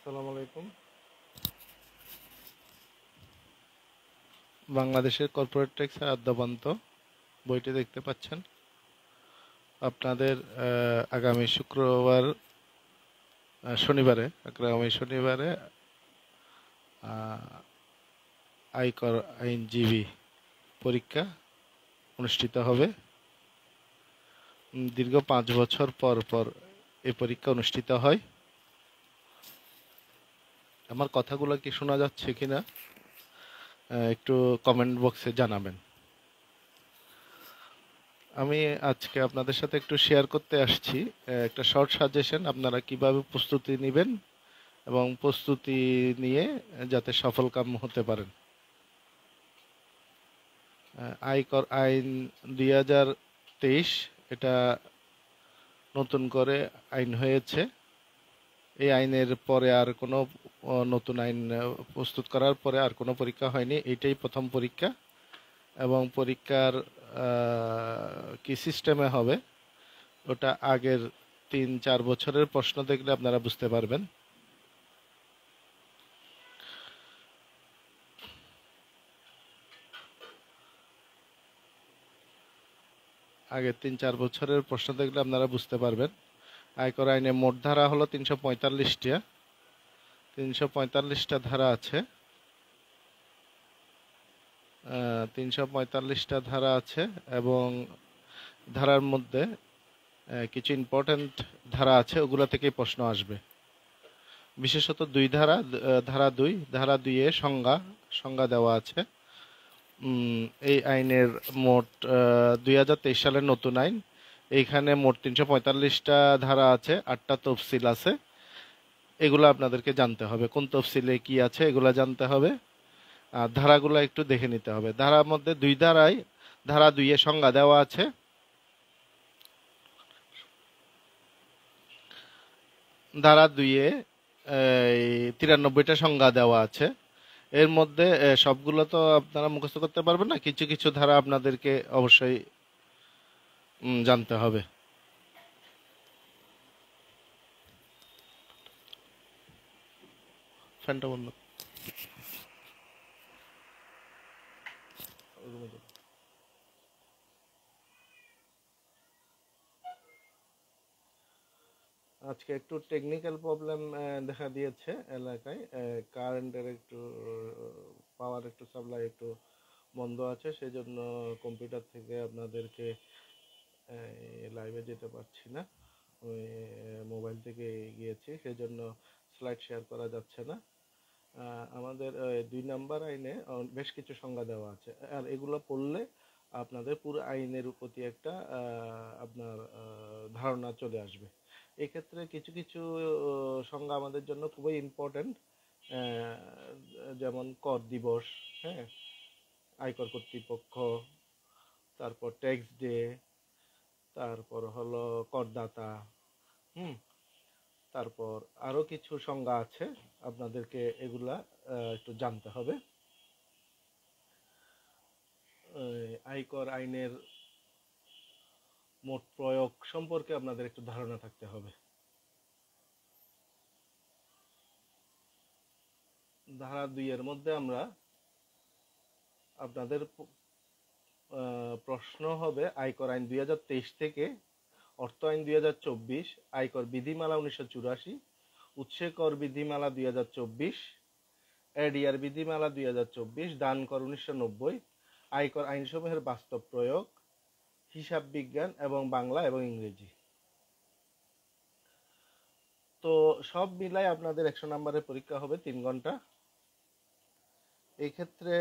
আসসালামু আলাইকুম। বাংলাদেশের কর্পোরেট ট্যাক্সের আদ্যোপান্ত বইটি দেখতে পাচ্ছেন। আপনাদের আগামী শনিবারে আয়কর আইনজীবী পরীক্ষা অনুষ্ঠিত হবে। দীর্ঘ 5 বছর পর পর এই পরীক্ষা অনুষ্ঠিত হয়। আমার কথাগুলো কি শোনা যাচ্ছে কিনা একটু কমেন্ট বক্সে জানাবেন। আমি আজকে আপনাদের সাথে একটু শেয়ার করতে আসছি একটা শর্ট সাজেশন, আপনারা কিভাবে প্রস্তুতি নেবেন এবং প্রস্তুতি নিয়ে যাতে সফলকাম হতে পারেন। আয়কর আইন 2023 এটা নতুন করে আইন হয়েছে। এই আইনের পরে আর কোনো নতুন আইন প্রস্তুত করার পরে আর কোনো পরীক্ষা হয়নি, এটাই প্রথম পরীক্ষা। এবং পরীক্ষার কি সিস্টেমে হবে ওটা আগের 3-4 বছরের প্রশ্ন দেখলে আপনারা বুঝতে পারবেন। আগের 3-4 বছরের প্রশ্ন দেখলে আপনারা বুঝতে পারবেন। আয়কর আইনে মোট ধারা হলো 345টা। 345টা ধারা আছে। 345টা ধারা আছে এবং ধারার মধ্যে কিছু ইম্পর্ট্যান্ট ধারা আছে, ওগুলো থেকেই প্রশ্ন আসবে। বিশেষত ধারা 2 এ সংজ্ঞা দেওয়া আছে। এই আইনের মোট 2023 সালের নতুন আইন। এইখানে মোট 345টা ধারা আছে, 8টা তফসিল আছে। এগুলো আপনাদেরকে জানতে হবে, কোন তফসিলে কি আছে এগুলো জানতে হবে। আর ধারাগুলো একটু দেখে নিতে হবে। ধারার মধ্যে ধারা 2 এ সংজ্ঞা দেওয়া আছে। ধারা 2 এ 93টা সংজ্ঞা দেওয়া আছে। এর মধ্যে সবগুলো তো আপনারা মুখস্থ করতে পারবেন না, কিছু কিছু ধারা আপনাদেরকে অবশ্যই জানতে হবে। ফ্যানটা বন্ধ। আজকে একটু টেকনিক্যাল প্রবলেম দেখা দিয়েছে এলাকায়। কারেন্টের একটু পাওয়ার একটু সাপ্লাই একটু বন্ধ আছে, সেই জন্য কম্পিউটার থেকে আপনাদেরকে লাইভে যেতে পারছি না। ওই মোবাইল থেকে গিয়েছি, সেই জন্য স্লাইড শেয়ার করা যাচ্ছে না। আমাদের 2 নম্বর আইনে বেশ কিছু সংজ্ঞা দেওয়া আছে, আর এগুলো পড়লে আপনাদের পুরো আইনের প্রতি একটা আপনার ধারণা চলে আসবে। এক্ষেত্রে কিছু কিছু সংজ্ঞা আমাদের জন্য খুবই ইম্পর্ট্যান্ট, যেমন কর দিবস, হ্যাঁ, আয়কর কর্তৃপক্ষ, তারপর ট্যাক্স ডে, তারপর হলো করদাতা, তারপর আরো কিছু সংজ্ঞা আছে, আপনাদেরকে এগুলা একটু জানতে হবে। আয়কর আইনের মোট প্রয়োগ সম্পর্কে আপনাদের একটু ধারণা থাকতে হবে। ধারা 2 এর মধ্যে আমরা আপনাদের প্রশ্ন হবে আয়কর আইন 2023 থেকে অর্থ আইন 2024, আয়কর বিধিমালা 1984, উৎসে কর বিধিমালা 2024, এডিআর বিধিমালা 2024, দান কর 1990, আয়কর আইনসমূহের বাস্তব প্রয়োগ, হিসাব বিজ্ঞান এবং বাংলা এবং ইংরেজি। তো সব মিলাই আপনাদের 100 নম্বরের পরীক্ষা হবে 3 ঘন্টা। এই ক্ষেত্রে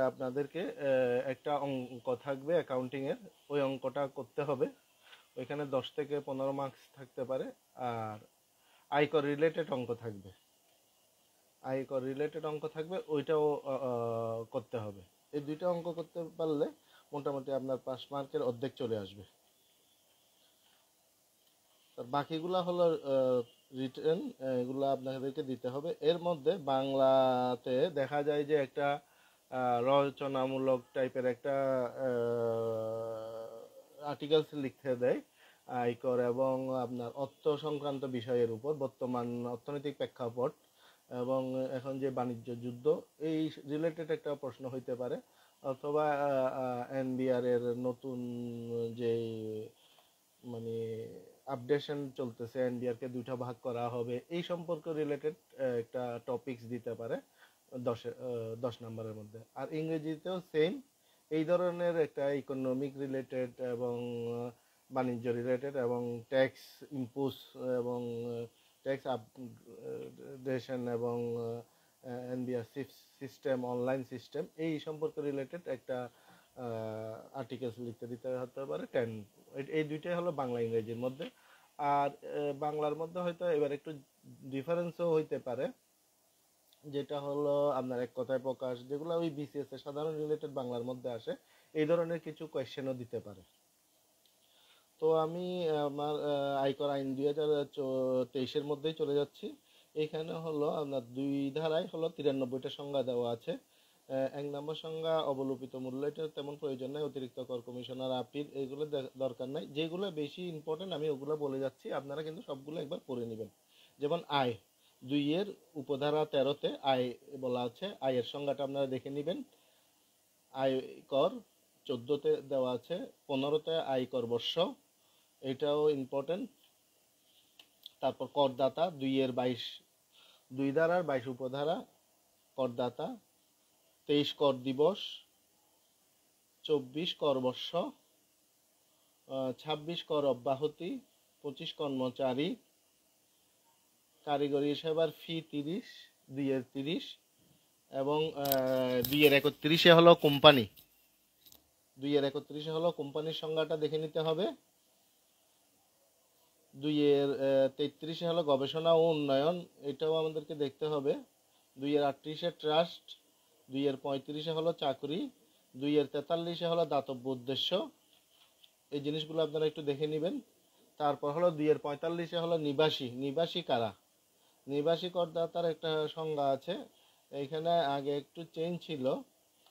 আপনাদেরকে একটা অঙ্ক থাকবে অ্যাকাউন্টিং এর, ওই অঙ্কটা করতে হবে। ওইখানে 10 থেকে 15 মার্কস থাকতে পারে। আর আয়কর রিলেটেড অঙ্ক থাকবে, ওইটাও করতে হবে। এই 2টা অঙ্ক করতে পারলে মোটামুটি আপনার 5 মার্কের অর্ধেক চলে আসবে। বাকিগুলা হলো রিটেন, এগুলো আপনাদেরকে দিতে হবে। এর মধ্যে বাংলাতে দেখা যায় যে একটা রচনামূলক টাইপের একটা আর্টিকেলস লিখতে দেয় আয়কর এবং আপনার অর্থ সংক্রান্ত বিষয়ের উপর, বর্তমান অর্থনৈতিক প্রেক্ষাপট এবং এখন যে বাণিজ্য যুদ্ধ, এই রিলেটেড একটা প্রশ্ন হইতে পারে, অথবা এনবিআর এর নতুন যে মানে আপডেশন চলতেছে, এনবিআর কে দুইটা ভাগ করা হবে, এই সম্পর্ক রিলেটেড একটা টপিকস দিতে পারে 10 নম্বরের মধ্যে। আর ইংরেজিতেও সেম এই ধরনের একটা ইকোনমিক রিলেটেড এবং বাণিজ্য রিলেটেড এবং ট্যাক্স ইম্পোজ এবং ট্যাক্স আপডেশন এবং এনবিআর সিস্টেম, অনলাইন সিস্টেম, এই সম্পর্কে রিলেটেড একটা আর্টিকেলস লিখতে দিতে হতে পারে 10। এই দুইটাই হলো বাংলা ইংরেজির মধ্যে। আর বাংলার মধ্যে হয়তো এবার একটু ডিফারেন্সও হইতে পারে, যেটা হলো আপনার এক কথায় প্রকাশ, যেগুলো ওই বিসিএস এর সাধারণ রিলেটেড বাংলার মধ্যে আসে, এই ধরনের কিছু কোয়েশ্চেনও দিতে পারে। তো আমি আমার আয়কর আইন 2023-এর মধ্যেই চলে যাচ্ছি। এখানে হলো আপনার দুই ধারায় হলো 93টা সংজ্ঞা দেওয়া আছে। 1 নম্বর সংজ্ঞা অবলোপিত মূল্য, এটা তেমন প্রয়োজন নাই, অতিরিক্ত কর কমিশনার আপিল এগুলো দরকার নাই। যেগুলো বেশি ইম্পর্টেন্ট আমি ওগুলো বলে যাচ্ছি, আপনারা কিন্তু সবগুলো একবার পড়ে নেবেন। যেমন আয় 2-এর উপধারা 13-তে আয় বলা আছে, আয়ের সংজ্ঞাটা আপনারা দেখে নেবেন। আয়কর 14-তে দেওয়া আছে, 15-তে আয়কর বর্ষ, এটাও ইম্পর্টেন্ট। তারপর করদাতা 2 ধারার 22 উপধারা, করদাতা 23 কর দিবস, 24 কর বর্ষ, 26 কর অব্যাহতি, 25 কর্মচারী, কারিগরি সেবার ফি 30, 2-এর 30 এবং 2-এর 31-এ হলো কোম্পানি। 2-এর 31-এ হলো কোম্পানির সংজ্ঞাটা দেখে নিতে হবে। 2-এর 33-এ হলো গবেষণা ও উন্নয়ন, এটাও আমাদেরকে দেখতে হবে। 2-এর 38-এ ট্রাস্ট, 2-এর 35-এ হলো চাকরি, 2-এর 43-এ হলো দাতব্য উদ্দেশ্য, এই জিনিসগুলো আপনারা একটু দেখে নেবেন। তারপর হলো 2-এর 45-এ হলো নিবাসী, নিবাসী কারা, নিবাসী করদাতার একটা সংজ্ঞা আছে। এইখানে আগে একটু চেঞ্জ ছিল,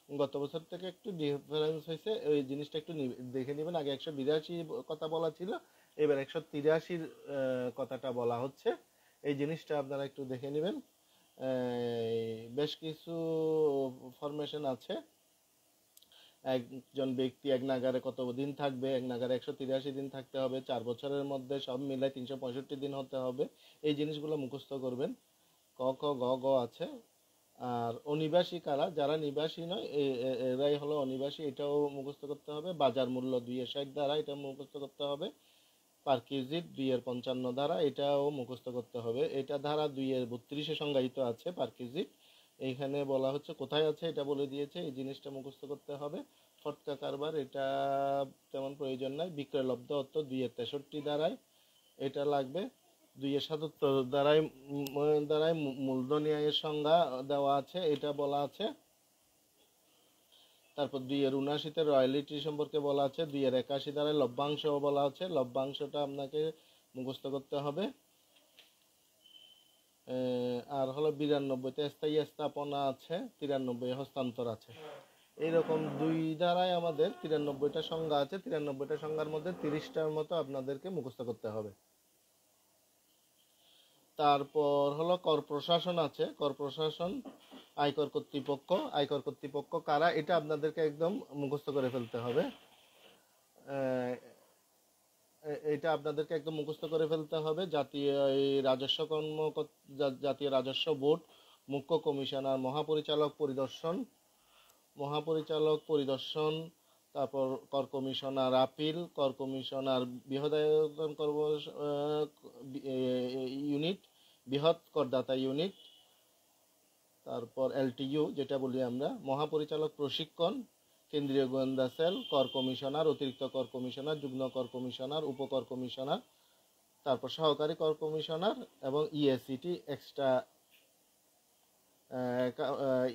গত বছর থেকে একটু ডিফারেন্স হয়েছে, ওই জিনিসটা একটু দেখে নেবেন। আগে 182 কথা বলা ছিল, এবার 183-র কথাটা বলা হচ্ছে, এই জিনিসটা আপনারা একটু দেখে নেবেন। বেশ কিছু ফরমেশন আছে। একজন ব্যক্তি এক নাগারে কত দিন থাকবে, এক নাগারে 183 দিন থাকতে হবে, 4 বছরের মধ্যে সব মিলাই 365 দিন হতে হবে, এই জিনিসগুলো মুখস্থ করবেন। ক খ গ গ আছে। আর অনিবাসী কারা, যারা নিবাসী নয় এরাই হলো অনিবাসী, এটাও মুখস্থ করতে হবে। বাজার মূল্য 2-60 ধারা, এটা মুখস্থ করতে হবে। পার্কিউজিট 2-এর 55 ধারা, এটাও মুখস্থ করতে হবে। এটা ধারা 2-এর 32-এ সংজ্ঞায়িত আছে পার্কিউজিট, এইখানে বলা হচ্ছে কোথায় আছে এটা বলে দিয়েছে, এই জিনিসটা মুখস্থ করতে হবে। ফটকা কারবার, এটা তেমন প্রয়োজন নাই। বিক্রয়লব্ধ অর্থ 2-এর 63 ধারায় এটা লাগবে। 2-এর 77 দ্বারাই মূলধনী আয়ের সংজ্ঞা দেওয়া আছে, এটা বলা আছে। তারপর 2-এর 79-তে রয়্যালিটি সম্পর্কে বলা আছে। 2-এর 81 ধারায় লভ্যাংশ বলা আছে, লভ্যাংশটা আপনাকে মুখস্থ করতে হবে। আর হলো 92-তে স্থায়ী স্থাপনা আছে, 93-এ হস্তান্তর আছে। এইরকম 2 ধারায় আমাদের 93টা সংজ্ঞা আছে। 93টা সংজ্ঞার মধ্যে 30টার মতো আপনাদেরকে মুখস্থ করতে হবে। তারপর হলো কর প্রশাসন আছে। কর প্রশাসন, আয়কর কর্তৃপক্ষ, আয়কর কর্তৃপক্ষ কারা, এটা আপনাদেরকে একদম মুখস্থ করে ফেলতে হবে। এটা আপনাদেরকে একদম মুখস্থ করে ফেলতে হবে। জাতীয় রাজস্ব জাতীয় রাজস্ব বোর্ড, মুখ্য কমিশনার, মহাপরিচালক পরিদর্শন, তারপর কর কমিশনার আপিল, কর কমিশনার বৃহদায়তন ইউনিট, বৃহৎ করদাতা ইউনিট, তারপর এলটিইউ যেটা বলি আমরা, মহাপরিচালক প্রশিক্ষণ, কেন্দ্রীয় গোয়েন্দা সেল, কর কমিশনার, অতিরিক্ত কর কমিশনার, যুগ্ম কর কমিশনার, উপকর কমিশনার, তারপর সহকারী কর কমিশনার এবং ইএসিটি এক্সট্রা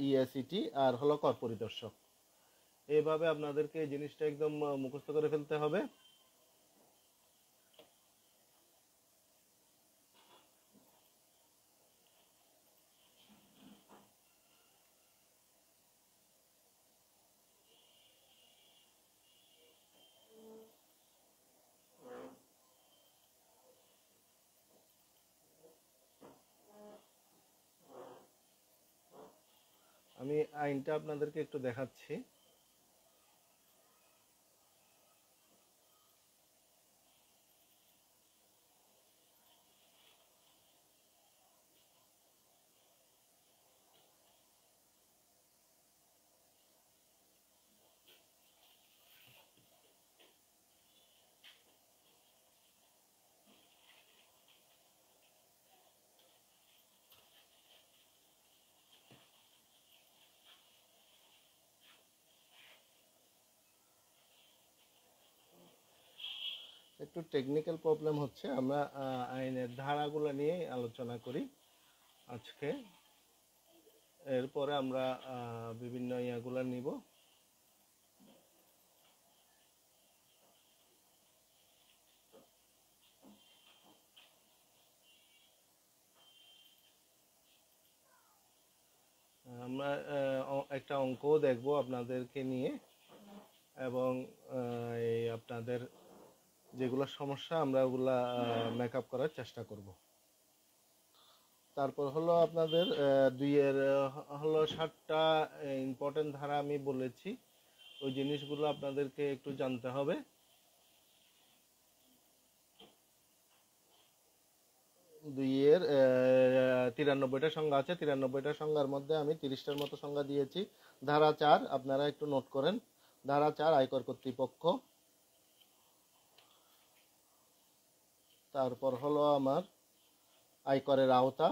ইএসিটি আর হলো কর পরিদর্শক। এইভাবে আপনাদেরকে এই জিনিসটা একদম মুখস্থ করে ফেলতে হবে। আমি আইনটা আপনাদেরকে একটু দেখাচ্ছি। একটু টেকনিক্যাল প্রবলেম হচ্ছে, আমরা আইনের ধারাগুলো নিয়ে আলোচনা করি আজকে। এরপরে আমরা বিভিন্ন ইয়াগুলো নিব। আমরা একটা অঙ্কও দেখব আপনাদেরকে নিয়ে, এবং এই আপনাদের যেগুলো সমস্যা আমরা ওগুলা মেকআপ করার চেষ্টা করব। তারপর হলো আপনাদের দুইয়ের হলো 7টা ইম্পর্টেন্ট ধারা আমি বলেছি, ওই জিনিসগুলো আপনাদেরকে একটু জানতে হবে। দুইয়ের 93টা সংজ্ঞা আছে, 93টা সংজ্ঞার মধ্যে আমি 30টার মতো সংজ্ঞা দিয়েছি। ধারা 4 আপনারা একটু নোট করেন। ধারা 4 আয়কর কর্তৃপক্ষ। তারপর হলো আমার আয়করের আওতা,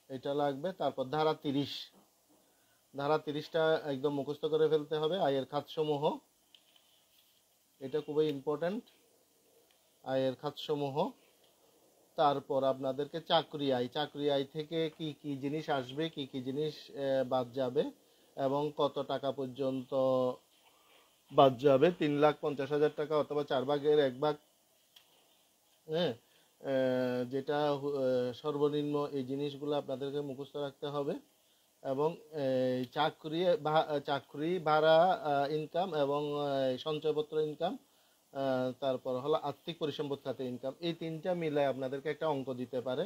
এটা লাগবে। তারপর ধারা 30, ধারা 30টা একদম মুখস্থ করে ফেলতে হবে। আয়ের খাতসমূহ, এটা খুবই ইম্পর্ট্যান্ট, আয়ের খাতসমূহ। তারপর আপনাদেরকে চাকরি আয়, চাকরি আয় থেকে কি কি জিনিস আসবে, কি কি জিনিস বাদ যাবে, এবং কত টাকা পর্যন্ত বাদ যাবে। 3,50,000 টাকা অথবা 4/1 হ্যাঁ, যেটা সর্বনিম্ন, এই জিনিসগুলো আপনাদেরকে মুখস্থ রাখতে হবে। এবং চাকরি ভাড়া ইনকাম এবং সঞ্চয়পত্র ইনকাম, তারপর হলো আর্থিক পরিসম্পদ খাতে ইনকাম, এই 3টা মিলে আপনাদেরকে একটা অঙ্ক দিতে পারে।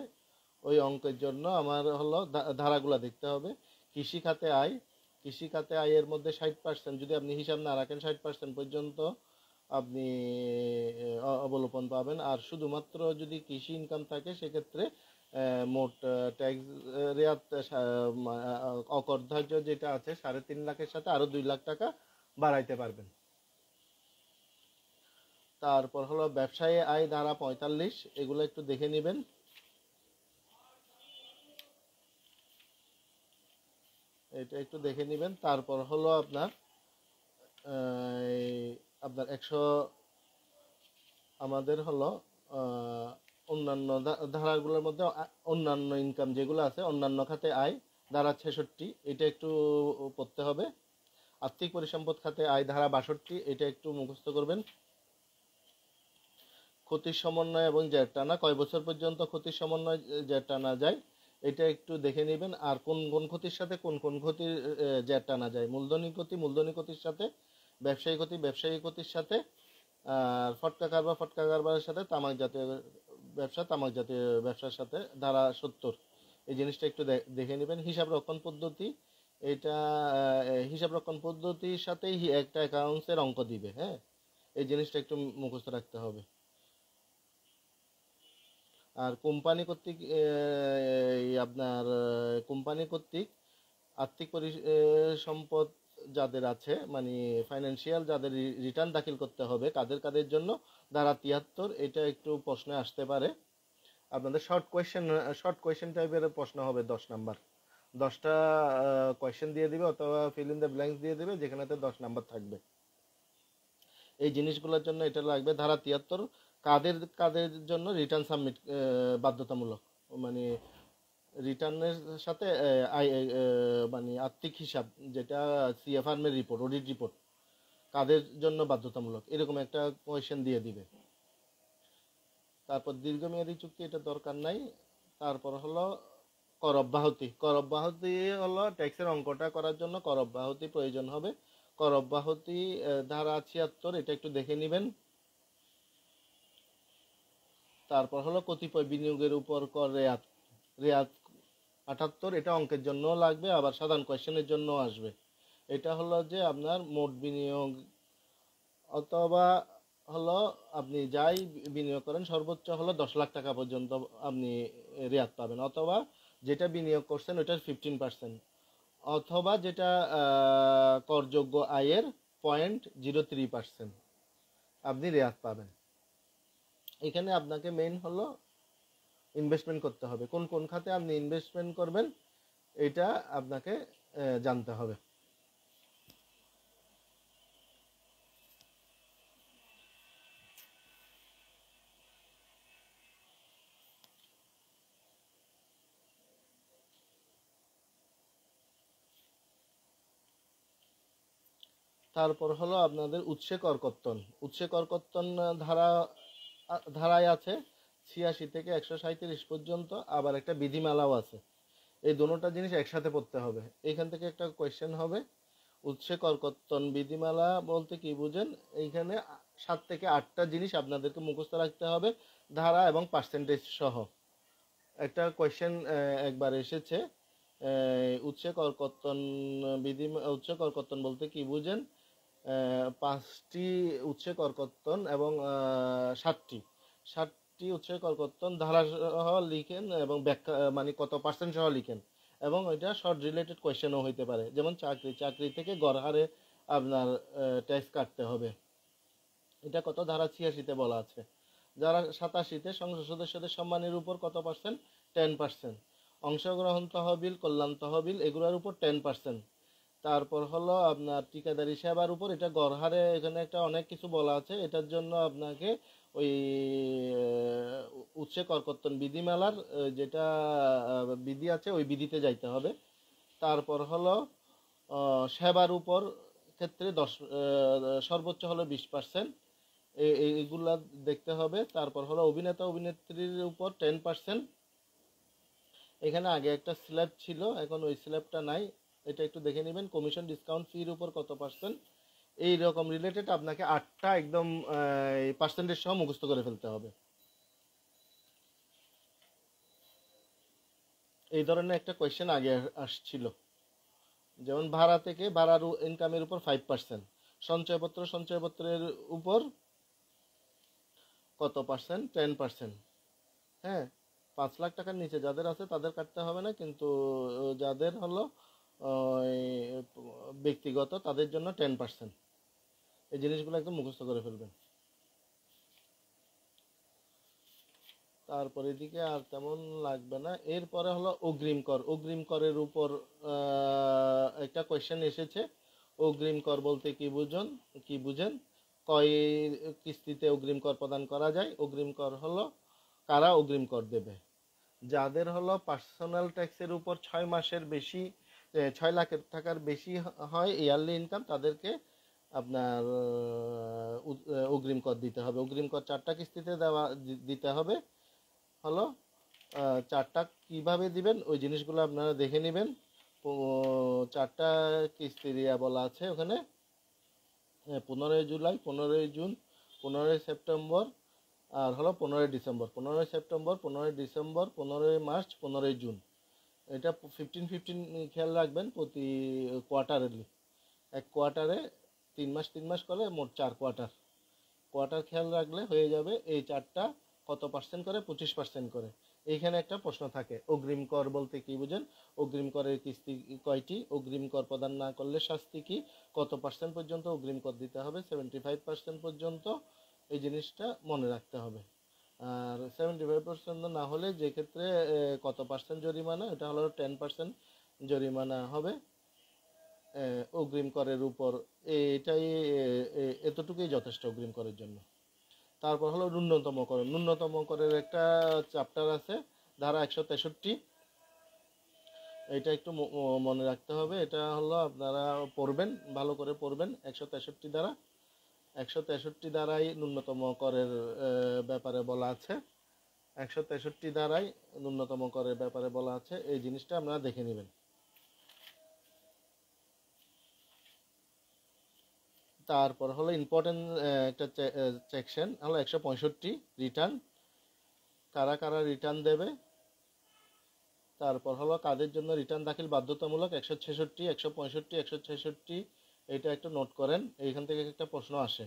ওই অঙ্কের জন্য আমার হলো ধারাগুলা দেখতে হবে। কৃষি খাতে আয়, কৃষি খাতে আয়ের মধ্যে 60% যদি আপনি হিসাব না রাখেন, 60% পর্যন্ত আপনি অবলোপন পাবেন। আর শুধুমাত্র যদি কৃষি ইনকাম থাকে সেক্ষেত্রে মোট ট্যাক্স রেয়াত অকরধার্য যেটা আছে 3.5 লাখের সাথে আরো 2 লাখ টাকা বাড়াইতে পারবেন। তারপর হলো ব্যবসায়ী আয় ধারা 45, এগুলো একটু দেখে নেবেন। এটা একটু দেখে নেবেন। তারপর হলো আপনার আপনার 100 আমাদের হলো অন্যান্য ধারাগুলোর মধ্যে অন্যান্য ইনকাম যেগুলো আছে, অন্যান্য খাতে আয় ধারা 66, এটা একটু পড়তে হবে। আর্থিক পরিসম্পদ খাতে আয় ধারা 62, এটা একটু মুখস্থ করবেন। ক্ষতির সমন্বয় এবং জের টানা, কয় বছর পর্যন্ত ক্ষতির সমন্বয় জের টানা যায়, এটা একটু দেখে নেবেন। আর কোন কোন ক্ষতির সাথে কোন কোন ক্ষতির জের টানা যায়। মূলধনী ক্ষতি মূলধনী ক্ষতির সাথে, ব্যবসায়ী ক্ষতি ব্যবসায়ী ক্ষতির সাথে, আর ফটকা কারবার ফটকা কারবারের সাথে, তামাক জাতীয় ব্যবসা তামাক জাতীয় ব্যবসার সাথে ধারা 70, এই জিনিসটা একটু দেখে নেবেন। হিসাব রক্ষণ পদ্ধতি, এটা হিসাব রক্ষণ পদ্ধতির সাথেই একটা অ্যাকাউন্টসের অঙ্ক দিবে। হ্যাঁ, এই জিনিসটা একটু মুখস্থ রাখতে হবে। আর কোম্পানি কর্তৃক আপনার কোম্পানি কর্তৃক আর্থিক সম্পদ যাদের আছে, মানে ফাইন্যান্সিয়াল যাদের রিটার্ন দাখিল করতে হবে, কাদের কাদের জন্য ধারা 73, এটা একটু প্রশ্নে আসতে পারে। আপনাদের শর্ট কোয়েশ্চেন টাইপের প্রশ্ন হবে, 10 নাম্বার, 10টা কোয়েশ্চেন দিয়ে দিবে অথবা ফিল ইন দ্য ব্ল্যাঙ্কস দিয়ে দিবে, যেখানেতে 10 নাম্বার থাকবে। এই জিনিসগুলোর জন্য এটা লাগবে। ধারা 73 কাদের কাদের জন্য রিটার্ন সাবমিট বাধ্যতামূলক, মানে রিটার্নের সাথে মানে আর্থিক হিসাব, যেটা সিএফআরএম এর রিপোর্ট, অডিট রিপোর্ট, কাদের জন্য বাধ্যতামূলক, এরকম একটা কোয়েশ্চেন দিয়ে দিবে। তারপর দীর্ঘমেয়াদী চুক্তি, এটা দরকার নাই। তারপর হলো কর অব্যাহতি, কর অব্যাহতি হলো ট্যাক্সের অঙ্কটা করার জন্য কর অব্যাহতি প্রয়োজন হবে। কর অব্যাহতি ধারা 76, এটা একটু দেখে নেবেন। তারপর হলো কতিপয় বিনিয়োগের উপর কর রেয়াত, 78 এটা অঙ্কের জন্যও লাগবে, আবার সাধারণ কোয়েশ্চেনের জন্যও আসবে। এটা হলো যে আপনার মোট বিনিয়োগ, অথবা হলো আপনি যাই বিনিয়োগ করেন সর্বোচ্চ হলো 10 লাখ টাকা পর্যন্ত আপনি রেয়াত পাবেন, অথবা যেটা বিনিয়োগ করছেন ওইটার 15%, অথবা যেটা করযোগ্য আয়ের 0.03% আপনি রেয়াত পাবেন। এখানে আপনাকে মেইন হলো ইনভেস্টমেন্ট করতে হবে, কোন কোন খাতে আপনি ইনভেস্টমেন্ট করবেন এটা আপনাকে জানতে হবে। তারপর হলো আপনাদের উৎসে করকর্তন। উৎসে করকর্তন ধারায় আছে 86 থেকে 137 পর্যন্ত, আবার একটা বিধিমালাও আছে। এই দুটোটা জিনিস একসাথে পড়তে হবে। এইখান থেকে একটা কোয়েশ্চেন হবে, উৎসে করকর্তন বিধিমালা বলতে কি বুঝেন। এইখানে 7 থেকে 8টা জিনিস আপনাদেরকে মুখস্থ রাখতে হবে, ধারা এবং পার্সেন্টেজ সহ। একটা কোয়েশ্চেন একবার এসেছে, উৎসে করকর্তন উৎসে করকর্তন বলতে কি বুঝেন। 5টি উৎসে করকর্তন এবং 7টি উৎসে করকর্তন ধারা সহ লিখেন এবং ব্যাখ্যা মানে কত পার্সেন্ট সহ লিখেন, এবং এটা শর্ট রিলেটেড কোয়েশ্চেনও হইতে পারে। যেমন চাকরি থেকে গড় হারে আপনার ট্যাক্স কাটতে হবে, এটা কত ধারা 86-তে বলা আছে। যারা 87-তে সংসদ সদস্যদের সম্মানের উপর কত পার্সেন্ট, 10%। অংশগ্রহণ তহবিল, কল্যাণ তহবিল এগুলোর উপর 10%। তারপর হলো আপনার ঠিকাদারি সেবার উপর, এটা গড় হারে এখানে একটা অনেক কিছু বলা আছে, এটার জন্য আপনাকে ওই উৎসে করকর্তন বিধিমালার যেটা বিধি আছে ওই বিধিতে যাইতে হবে। তারপর হলো সেবার উপর ক্ষেত্রে সর্বোচ্চ হলো 20%, এইগুলা দেখতে হবে। তারপর হলো অভিনেতা অভিনেত্রীর উপর 10%। এখানে আগে একটা স্ল্যাব ছিল, এখন ওই স্ল্যাবটা নাই, এটা একটু দেখে নেবেন। কমিশন ডিসকাউন্ট ফির উপর কত পার্সেন্ট, এই রকম রিলেটেড আপনাকে 8টা একদম পার্সেন্টেজ সহ মুখস্থ করে ফেলতে হবে। এই ধরনের একটা কোয়েশ্চেন আগে আসছিল, যেমন ভাড়া থেকে ভাড়ার ইনকামের উপর 5%, সঞ্চয়পত্রের উপর কত পার্সেন্ট, 10%। হ্যাঁ, 5 লাখ টাকার নিচে যাদের আছে তাদের কাটতে হবে না, কিন্তু যাদের হলো ব্যক্তিগত তাদের জন্য 10%। এই জিনিসগুলো একদম মুখস্থ করে ফেলবেন। তারপর এদিকে আর তেমন লাগবে না। এরপরে হলো অগ্রিম কর। অগ্রিম করের উপর একটা কোয়েশ্চেন এসেছে, অগ্রিম কর বলতে কি বুঝেন, কয় কিস্তিতে অগ্রিম কর প্রদান করা যায়। অগ্রিম কর হলো কারা অগ্রিম কর দেবে, যাদের হলো পার্সোনাল ট্যাক্সের উপর 6 মাসের বেশি, 6 লাখ টাকার বেশি হয় ইয়ারলি ইনকাম, তাদেরকে আপনার অগ্রিম কর দিতে হবে। অগ্রিম কর 4টা কিস্তিতে দিতে হবে। হলো 4টা কিভাবে দিবেন ওই জিনিসগুলো আপনারা দেখে নেবেন। 4টা কিস্তি দিয়া বলা আছে ওখানে, 15 জুলাই, 15 জুন, 15 সেপ্টেম্বর, আর হলো 15 December. 15 September, 15 December, 15 March, 15 June. এটা 15-15 খেয়াল রাখবেন প্রতি কোয়ার্টারলি। এক কোয়ার্টারে 3 মাস করে মোট 4 কোয়ার্টার খেয়াল রাখলে হয়ে যাবে। এই 4টা কত পার্সেন্ট করে, 25% করে। এইখানে একটা প্রশ্ন থাকে, অগ্রিম কর বলতে কি বুঝেন, অগ্রিম করের কিস্তি কয়টি, অগ্রিম কর প্রদান না করলে শাস্তি কি, কত পার্সেন্ট পর্যন্ত অগ্রিম কর দিতে হবে, 75% পর্যন্ত। এই জিনিসটা মনে রাখতে হবে। আর 75% না হলে যে ক্ষেত্রে কত পার্সেন্ট জরিমানা, এটা হলো 10% জরিমানা হবে অগ্রিম করের উপর। এটাই এতটুকুই যথেষ্ট অগ্রিম করের জন্য। তারপর হলো ন্যূনতম কর। ন্যূনতম করের একটা চ্যাপ্টার আছে, ধারা 163। এটা একটু মনে রাখতে হবে। এটা হলো আপনারা পড়বেন, ভালো করে পড়বেন। 163 ধারা, 163 ধারায় ন্যূনতম করের ব্যাপারে বলা আছে। 163 ধারায় ন্যূনতম করের ব্যাপারে বলা আছে, এই জিনিসটা আপনারা দেখে নেবেন। তারপর হলো ইম্পর্টেন্ট একটা সেকশন হলো 165 রিটার্ন। কারা কারা রিটার্ন দেবে, তারপর হলো কাদের জন্য রিটার্ন দাখিল বাধ্যতামূলক, 166, 165, 166, এটা একটু নোট করেন, এইখান থেকে একটা প্রশ্ন আসে।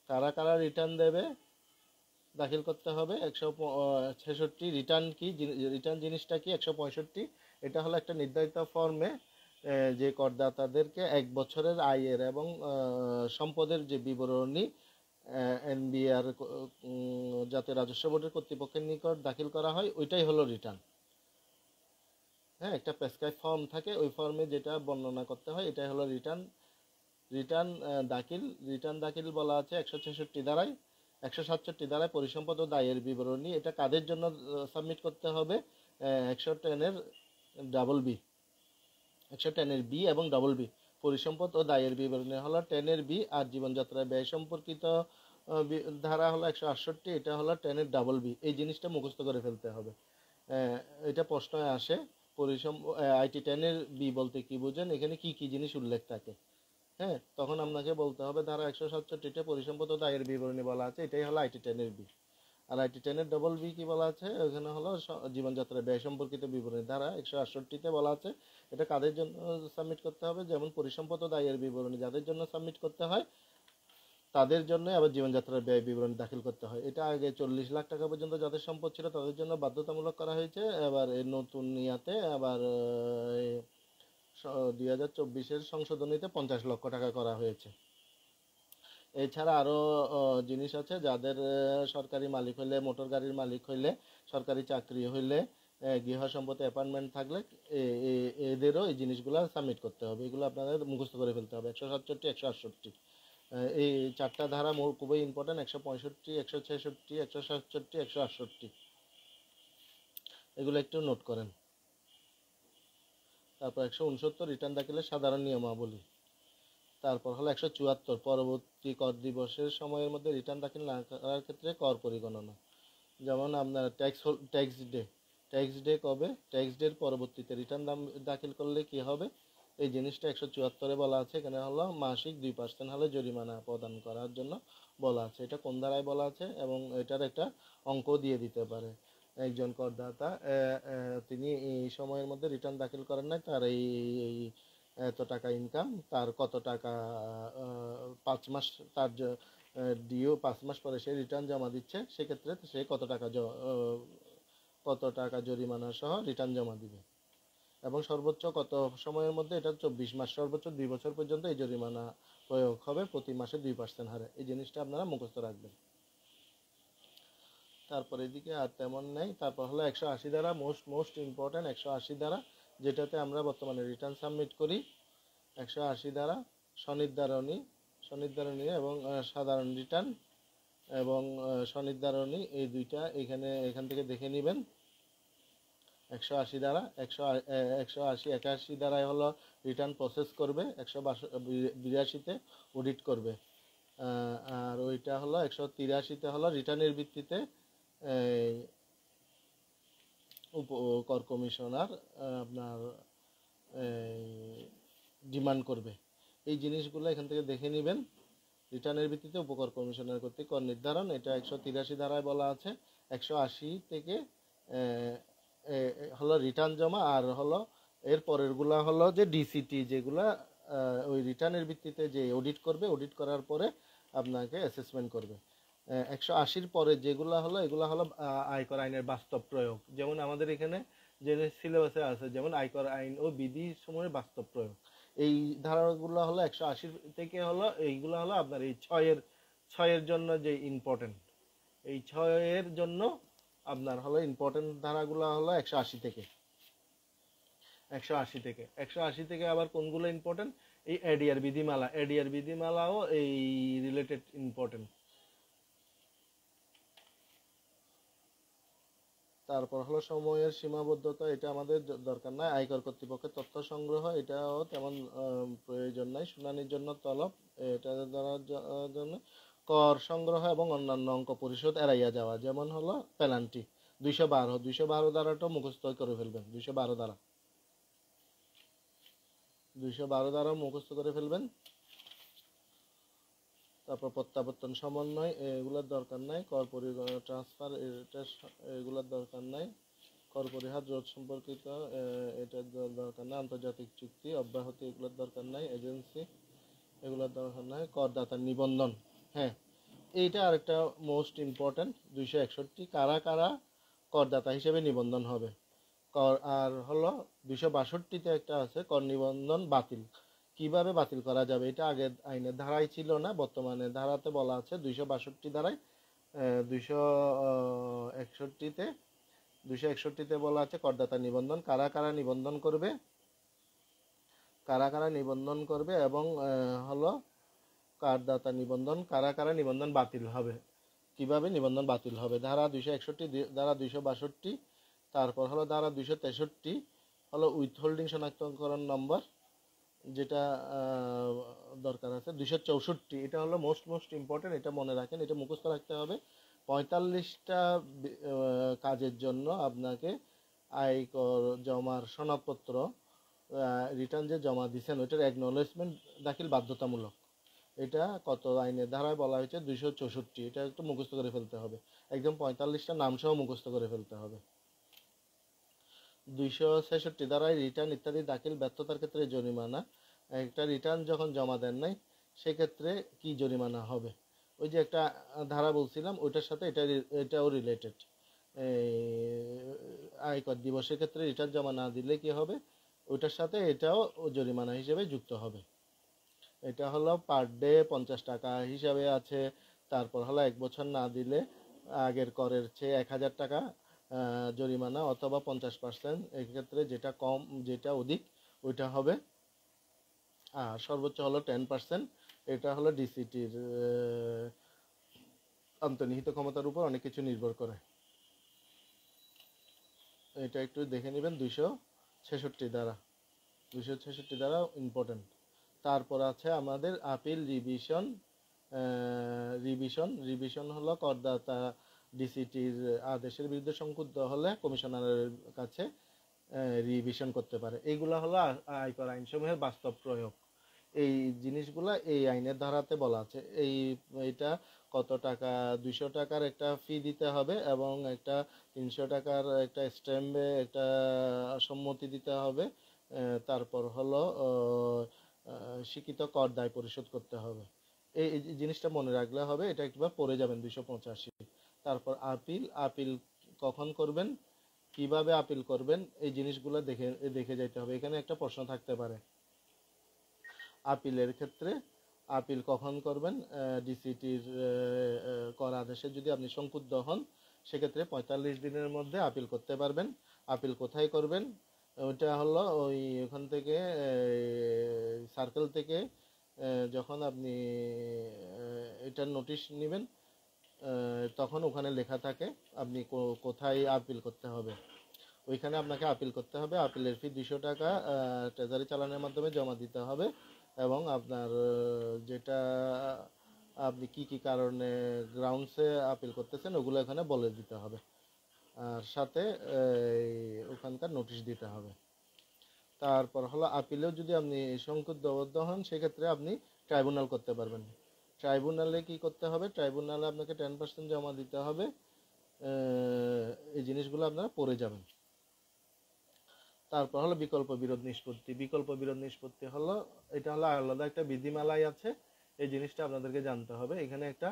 কারা কারা রিটার্ন দেবে, দাখিল করতে হবে। 166 রিটার্ন কি, রিটার্ন জিনিসটা কি? 165 এটা হলো একটা নির্ধারিত ফর্মে যে করদাতাদেরকে 1 বছরের আয়ের এবং সম্পদের যে বিবরণী এনবিআর জাতীয় রাজস্ব বোর্ডের কর্তৃপক্ষের নিকট দাখিল করা হয়, ওইটাই হলো রিটার্ন। হ্যাঁ, একটা প্রেসক্রাইব ফর্ম থাকে, ওই ফর্মে যেটা বর্ণনা করতে হয় এটাই হলো রিটার্ন। রিটার্ন দাখিল বলা আছে 166 ধারায়। 167 ধারায় পরিসম্পদ ও দায়ের বিবরণী, এটা কাদের জন্য সাবমিট করতে হবে? 110 ডাবল বি, 110 বি এবং ডবল বি পরিসম্পদ ও দায়ের বিবরণী হলো 10 বি, আর জীবনযাত্রায় ব্যয় সম্পর্কিত ধারা হলো 168, এটা হলো 10 ডাবল বি। এই জিনিসটা মুখস্থ করে ফেলতে হবে। এটা প্রশ্নে আসে, আইটি 10 বি বলতে কি বুঝেন, এখানে কি কি জিনিস উল্লেখ থাকে। হ্যাঁ, তখন আপনাকে বলতে হবে ধারা 167 পরিসম্পদ ও দায়ের বিবরণী বলা আছে, এটাই হলো আইটি 10 বি। আর আইটি 10 ডবল বি কি বলা আছে, ওখানে হলো জীবনযাত্রার ব্যয় সম্পর্কিত বিবরণী। ধারা 168 বলা আছে এটা কাদের জন্য সাবমিট করতে হবে, যেমন পরিসম্পদ ও দায়ের বিবরণী যাদের জন্য সাবমিট করতে হয় তাদের জন্য আবার জীবনযাত্রার ব্যয় বিবরণী দাখিল করতে হয়। এটা আগে 40 লাখ টাকা পর্যন্ত যাদের সম্পদ ছিল তাদের জন্য বাধ্যতামূলক করা হয়েছে, এবার এই নতুন ইয়াতে আবার 2024-এর সংশোধনীতে 50 লক্ষ টাকা করা হয়েছে। এছাড়া আরও জিনিস আছে, যাদের সরকারি মালিক হইলে, মোটর গাড়ির মালিক হইলে, সরকারি চাকরি হইলে, গৃহ সম্পত্তি অ্যাপার্টমেন্ট থাকলে এদেরও এই জিনিসগুলো সাবমিট করতে হবে। এগুলো আপনাদের মুখস্থ করে ফেলতে হবে। 167, 168 এই চারটা ধারা খুবই ইম্পর্টেন্ট। 165, 166, 167, 168 এগুলো একটু নোট করেন। তারপর 169 রিটার্ন দাখিলের সাধারণ নিয়মাবলী। তারপর হলো 174 পরবর্তী কর দিবসের সময়ের মধ্যে রিটার্ন দাখিল না করার ক্ষেত্রে কর পরিগণনা। যেমন আপনার ট্যাক্স ডে কবে, ট্যাক্স ডের পরবর্তীতে রিটার্ন দাখিল করলে কি হবে, এই জিনিসটা 174 বলা আছে। এখানে হলো মাসিক 2% হলে জরিমানা প্রদান করার জন্য বলা আছে। এটা কোন ধারায় বলা আছে এবং এটার একটা অঙ্ক দিয়ে দিতে পারে। একজন করদাতা তিনি এই সময়ের মধ্যে রিটার্ন দাখিল করেন নাই, তার এই এত টাকা ইনকাম, তার কত টাকা 5 মাস তার ডিও 5 মাস পরে সে রিটার্ন জমা দিচ্ছে, সেক্ষেত্রে সে কত টাকা জরিমানা সহ রিটার্ন জমা দিবে এবং সর্বোচ্চ কত সময়ের মধ্যে, এটা 24 মাস, সর্বোচ্চ 2 বছর পর্যন্ত এই জরিমানা প্রয়োগ হবে প্রতি মাসে 2% হারে। এই জিনিসটা আপনারা মুখস্থ রাখবেন। তারপর এদিকে আর তেমন নেই। তারপর হলো 180 ধারা, মোস্ট ইম্পর্টেন্ট। 180 ধারা যেটাতে আমরা বর্তমানে রিটার্ন সাবমিট করি। 180 ধারা স্বনির্ধারণী এবং সাধারণ রিটার্ন এবং স্বনির্ধারণী, এই দুইটা এখান থেকে দেখে নেবেন। 180 ধারা 180 81 ধারায় হলো রিটার্ন প্রসেস করবে, 182-তে অডিট করবে, আর ওইটা হলো 183-তে হলো রিটার্নের ভিত্তিতে কর কমিশনার আপনার ডিমান্ড করবে। এই জিনিসগুলো এখান থেকে দেখে নেবেন। রিটার্নের ভিত্তিতে উপকর কমিশনার কর্তৃক কর নির্ধারণ, এটা 183 ধারায় বলা আছে। 180 থেকে হলো রিটার্ন জমা, আর হলো এর পরেরগুলা হলো যে ডিসিটি, যেগুলা ওই রিটার্নের ভিত্তিতে যে অডিট করবে, অডিট করার পরে আপনাকে অ্যাসেসমেন্ট করবে। 180-র পরে যেগুলা হলো এগুলা হলো আয়কর আইনের বাস্তব প্রয়োগ। যেমন আমাদের এখানে যে সিলেবাসে আছে, যেমন আয়কর আইন ও বিধি সমূহের বাস্তব প্রয়োগ, এই ধারাগুলো হলো 180 থেকে হলো এইগুলো হলো আপনার এই ছয়ের জন্য যে ইম্পর্টেন্ট, এই 6-এর জন্য আপনার হলো ইম্পর্টেন্ট ধারাগুলো হলো 180 থেকে। 180 থেকে আবার কোনগুলো ইম্পর্টেন্ট, এই এডিআর বিধিমালাও এই রিলেটেড ইম্পর্টেন্ট। তারপর হলো সময়ের সীমাবদ্ধতা, এটা আমাদের দরকার নাই। আয়কর কর্তৃপক্ষের তথ্য সংগ্রহ, এটাও তেমন প্রয়োজন নাই। শুনানির জন্য তলব, এটা ধরার জন্য কর সংগ্রহ এবং অন্যান্য অঙ্ক পরিশোধ এড়াইয়া যাওয়া, যেমন হলো পেনাল্টি। 212 ধারাটা মুখস্থ করে ফেলবেন। 212 ধারা মুখস্থ করে ফেলবেন। তারপর প্রত্যাবর্তন সমন্বয়, এগুলোর দরকার নাই। কর পরিগণনা ট্রান্সফার, এগুলোর দরকার নাই। কর পরিহার রোধ সম্পর্কিত এটার দরকার নাই। আন্তর্জাতিক চুক্তি অব্যাহতি এগুলোর দরকার নাই। এজেন্সি এগুলোর দরকার নাই। করদাতার নিবন্ধন, হ্যাঁ এইটা আরেকটা মোস্ট ইম্পর্ট্যান্ট। 261 কারা কারা করদাতা হিসেবে নিবন্ধন হবে। কর আর হলো 262তে একটা আছে কর নিবন্ধন বাতিল। কিভাবে বাতিল করা যাবে, এটা আগের আইনের ধারায় ছিল না, বর্তমানে ধারাতে বলা আছে 262 ধারায় 261তে 261তে বলা আছে করদাতা নিবন্ধন কারা কারা নিবন্ধন করবে, কারা কারা নিবন্ধন করবে এবং হলো করদাতা নিবন্ধন কারা কারা নিবন্ধন বাতিল হবে, কিভাবে নিবন্ধন বাতিল হবে। ধারা 261, ধারা 262, তারপর হলো ধারা 263 হলো উইথহোল্ডিং শনাক্তকরণ নম্বর, যেটা দরকার আছে। 264 এটা হলো মোস্ট ইম্পর্টেন্ট, এটা মনে রাখেন, এটা মুখস্থ রাখতে হবে। 45টা কাজের জন্য আপনাকে আয়কর জমার সনদপত্র রিটার্ন যে জমা দিচ্ছেন ওইটার অ্যাকনলেজমেন্ট দাখিল বাধ্যতামূলক। এটা কত আইনের ধারায় বলা হয়েছে 264, এটা একটু মুখস্থ করে ফেলতে হবে, একদম 45টা নাম সহ মুখস্থ করে ফেলতে হবে। 266 ধারায় রিটার্ন ইত্যাদি দাখিল ব্যর্থতার ক্ষেত্রে জরিমানা। একটা রিটার্ন যখন জমা দেন নাই সেক্ষেত্রে কি জরিমানা হবে, ওই যে একটা ধারা বলছিলাম ওইটার সাথে এটাও রিলেটেড। আয়কর দিবসের ক্ষেত্রে রিটার্ন জমা না দিলে কি হবে, ওইটার সাথে এটাও জরিমানা হিসেবে যুক্ত হবে। এটা হলো পার ডে 50 টাকা হিসাবে আছে। তারপর হলো 1 বছর না দিলে আগের করের চেয়ে 1000 টাকা জরিমানা অথবা 50%, এক্ষেত্রে যেটা কম যেটা অধিক ওইটা হবে। আর সর্বোচ্চ হলো 10%। এটা হলো ডিসিটির অন্তর্নিহিত ক্ষমতার উপর অনেক কিছু নির্ভর করে। এটা একটু দেখে নেবেন 266 ধারা, 266 ধারা ইম্পর্টেন্ট। তারপর আছে আমাদের আপিল রিভিশন হলো করদাতা ডিসিটির আদেশের বিরুদ্ধে সংক্ষুব্ধ হলে কমিশনারের কাছে রিভিশন করতে পারে। এইগুলা হলো আয়কর আইনসমূহের বাস্তব প্রয়োগ। এই জিনিসগুলা এই আইনের ধারাতে বলা আছে। এইটা কত টাকা, 200 টাকার একটা ফি দিতে হবে এবং একটা 300 টাকার একটা স্ট্যাম্পে একটা সম্মতি দিতে হবে। তারপর হলো শিক্ষিত কর দায় পরিশোধ করতে হবে। এই জিনিসটা মনে রাখলে হবে, এটা একবার পড়ে যাবেন 285। তারপর আপিল কখন করবেন, কিভাবে আপিল করবেন, এই জিনিসগুলো দেখে যেতে হবে। এখানে একটা প্রশ্ন থাকতে পারে আপিলের ক্ষেত্রে, আপিল কখন করবেন। ডিসিটির কর আদেশে যদি আপনি সংক্ষুব্ধ হন সেক্ষেত্রে 45 দিনের মধ্যে আপিল করতে পারবেন। আপিল কোথায় করবেন, ওইটা হলো ওই ওখান থেকে সার্কেল থেকে যখন আপনি এটার নোটিশ নেবেন তখন ওখানে লেখা থাকে আপনি কোথায় আপিল করতে হবে, ওইখানে আপনাকে আপিল করতে হবে। আপিলের ফি 200 টাকা ট্রেজারি চালানের মাধ্যমে জমা দিতে হবে এবং আপনার যেটা আপনি কি কারণে গ্রাউন্ডসে আপিল করতেছেন ওগুলো এখানে বলে দিতে হবে, আর সাথে ওখানকার নোটিশ দিতে হবে। তারপর হলো আপিলেও যদি আপনি সংক্ষুব্ধ হন সেক্ষেত্রে আপনি ট্রাইব্যুনাল করতে পারবেন। ট্রাইব্যুনালে কি করতে হবে, ট্রাইব্যুনালে আপনাকে 10% জমা দিতে হবে। এই জিনিসগুলো আপনারা পড়ে যাবেন। তারপর হলো বিকল্প বিরোধ নিষ্পত্তি। বিকল্প বিরোধ নিষ্পত্তি হলো এটা হলো আলাদা একটা বিধিমালাই আছে, এই জিনিসটা আপনাদেরকে জানতে হবে। এখানে একটা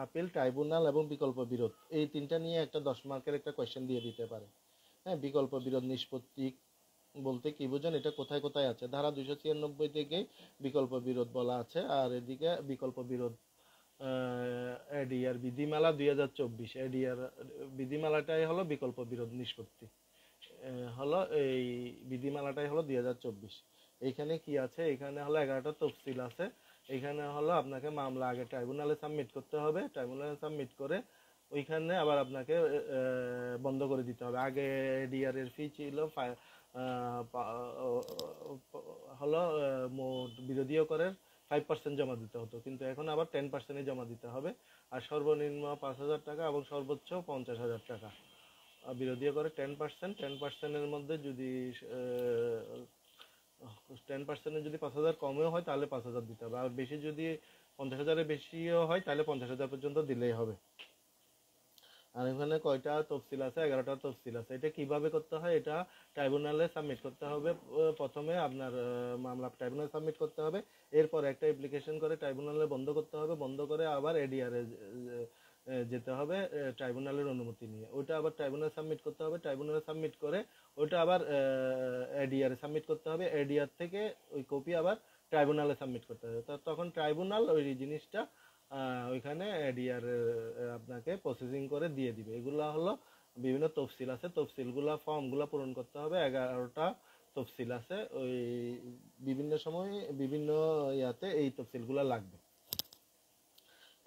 আপিল ট্রাইব্যুনাল এবং বিকল্প বিরোধ, এই তিনটা নিয়ে একটা 10 মার্কের একটা কোয়েশ্চেন দিয়ে দিতে পারে। হ্যাঁ, বিকল্প বিরোধ নিষ্পত্তি বলতে কি বোঝেন, এটা কোথায় কোথায় আছে। ধারা 296 থেকে বিকল্প বিরোধ বলা আছে, আর এদিকে বিকল্প বিরোধ এডিআর বিধিমালা 2024, এডিআর বিধিমালাটাই হলো বিকল্প বিরোধ নিষ্পত্তি হলো, এই বিধিমালাটাই হলো 2024। এইখানে কি আছে, এখানে হলো 11টা তফসিল আছে। এখানে হলো আপনাকে মামলা আগে ট্রাইব্যুনালে সাবমিট করতে হবে, ট্রাইব্যুনালে সাবমিট করে ওইখানে আবার আপনাকে বন্ধ করে দিতে হবে। আগে এডিআর এর ফি ছিল হলো মোট বিরোধীয় করের 5% জমা দিতে হতো, কিন্তু এখন আবার 10% জমা দিতে হবে। আর সর্বনিম্ন 5,000 টাকা এবং সর্বোচ্চ 50,000 টাকা। বিরোধীয় করে 10%-এর মধ্যে যদি 10%-এর যদি 5,000 কমেও হয় তাহলে 5,000 দিতে হবে, আর বেশি যদি 50,000-এর বেশিও হয় তাহলে 50,000 পর্যন্ত দিলেই হবে। আর এখানে কয়টা তফসিল আছে? 11টা তফসিল আছে। এটা কিভাবে করতে হয়? এটা ট্রাইব্যুনালে সাবমিট করতে হবে। প্রথমে আপনার মামলা ট্রাইব্যুনালে সাবমিট করতে হবে, এরপর একটা অ্যাপ্লিকেশন করে ট্রাইব্যুনালে বন্ধ করতে হবে, বন্ধ করে আবার এডিআরে যেতে হবে ট্রাইব্যুনালের অনুমতি নিয়ে। ওইটা আবার ট্রাইব্যুনালে সাবমিট করতে হবে, ট্রাইব্যুনালে সাবমিট করে ওইটা আবার এডিআরে সাবমিট করতে হবে, এডিআর থেকে ওই কপি আবার ট্রাইব্যুনালে সাবমিট করতে হবে। তখন ট্রাইব্যুনাল ওই জিনিসটা ওইখানে এডিআর আপনাকে প্রসেসিং করে দিয়ে দিবে। এগুলা হলো বিভিন্ন তফসিল আছে, তফসিলগুলা ফর্মগুলা পূরণ করতে হবে। 11টা তফসিল আছে, ওই বিভিন্ন সময় বিভিন্ন ইয়াতে এই তফসিলগুলা লাগবে।